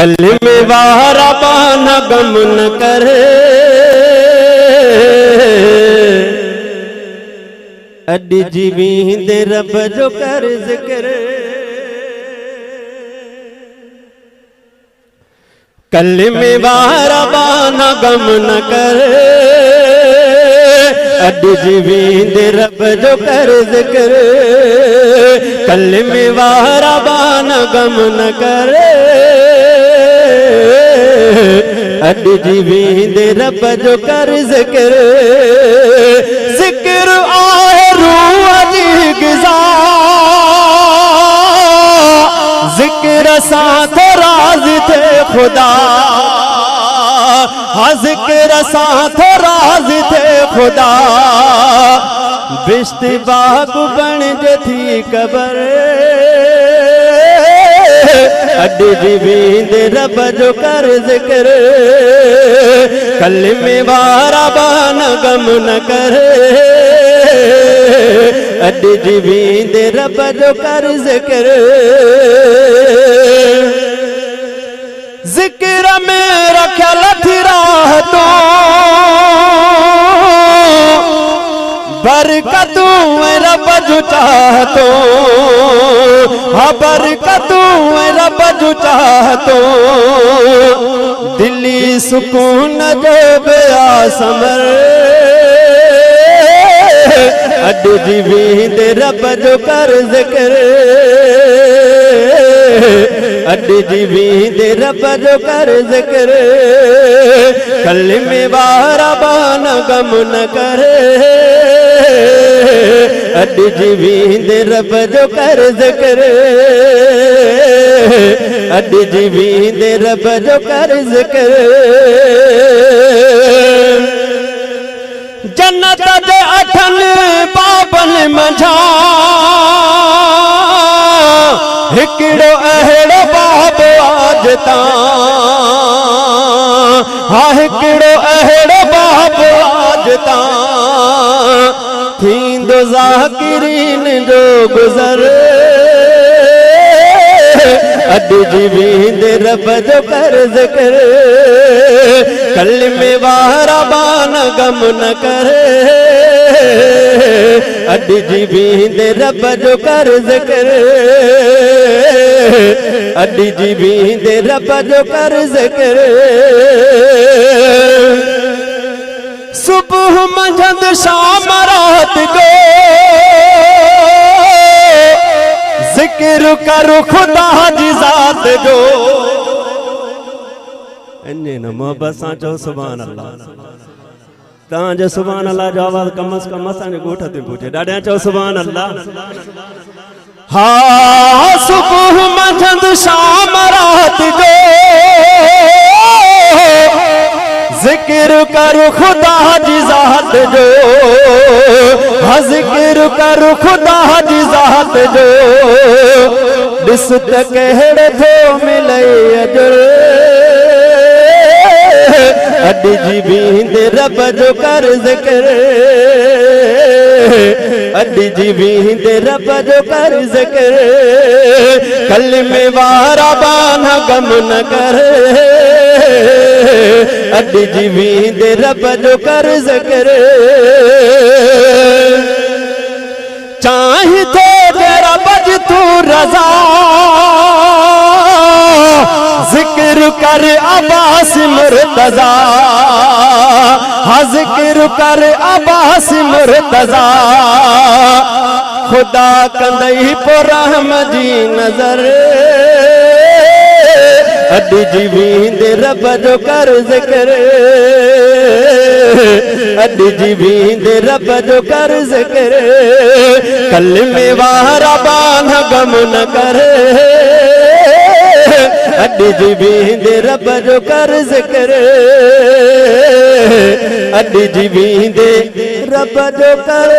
कलमे वारा बाना गम न कर, अड्डी जीवी दे रब जो कर जिक्र। कलमे वारा बाना गम न कर, अड्डी जीवी दे रब जो कर जिक्र। कलमे वारा बाना गम न कर, अड्डी जीवी दे रब जो कर जिक्र। जिक्र आए रूह जी गिज़ा, जिक्र साथ राज थे खुदा। हाँ जिक्र साथ राज थे खुदा। बिश्त बाग बन जो थी कबर, अड्डी जीवी दे रब जो कर जिक्र। कलमे वारा बाना गम न कर, अड्डी जीवी दे रब जो कर जिक्र। जिक्र में रखा लथी राह तो बरकतू रब जो चाहतो। हाँ बरकतू रब जो चाहतो। दिल्ली सुकून जो बया समर, अड्डी जीवी दे रब जो कर जिक्र। अड्डी जीवी दे रब जो कर जिक्र। कलमे वारा बाना गम न कर, अड्डी जीवी दे रब जो कर जिक्र। अड्डी जीवी दे रब जो कर जिक्र। जन्नत दे अठन बाबन मंझा, हिकिड़ो अहिड़ो बाब आजता। हाँ हिकिड़ो अहिड़ो बाब आजता। थींदो ज़ाकिरीन जो गुज़र, अड्डी जीवी दे रब जो कर जिक्र। कलमे वारा बाना गम न कर, अड्डी जीवी दे रब जो कर जिक्र। अड्डी जीवी दे रब जो कर जिक्र। सुबह मंझंद शाम रात को जिक्र करो खुदा जी ज़ात जो। इन्ने न मोहब्बत सां चओ सुभान अल्लाह। तव्हां जो सुभान अल्लाह जो आवाज़ कम अज़ कम असांजे ॻोठ ते पहुचे। ॾाढा चओ सुभान अल्लाह। हाँ सुबह मंझंद शाम रात को जिक्र करो खुदा जी ज़ात जो। हाँ जिक्र करो खुदा जी ज़ात जो। ॾिस त कहिड़ो थो मिले अजर, अड्डी जीवी दे रब जो कर जिक्र। अड्डी जीवी दे रब जो कर जिक्र। कलमे वारा बाना गम न कर, अड्डी जीवी दे रब जो कर जिक्र। चाहे तो तेरा बज तू रजा, जिक्र कर अब्बास मुर्तजा। हाँ जिक्र कर अब्बास मुर्तजा। खुदा कंदई पो रहम जी नजर, अड्डी जीवी दे रब जो कर जिक्र। अड्डी जीवी दे रब जो कर जिक्र। कलमे वारा बाना गम न कर, अड्डी जीवी दे रब जो कर जिक्र। अड्डी जीवी दे रब जो कर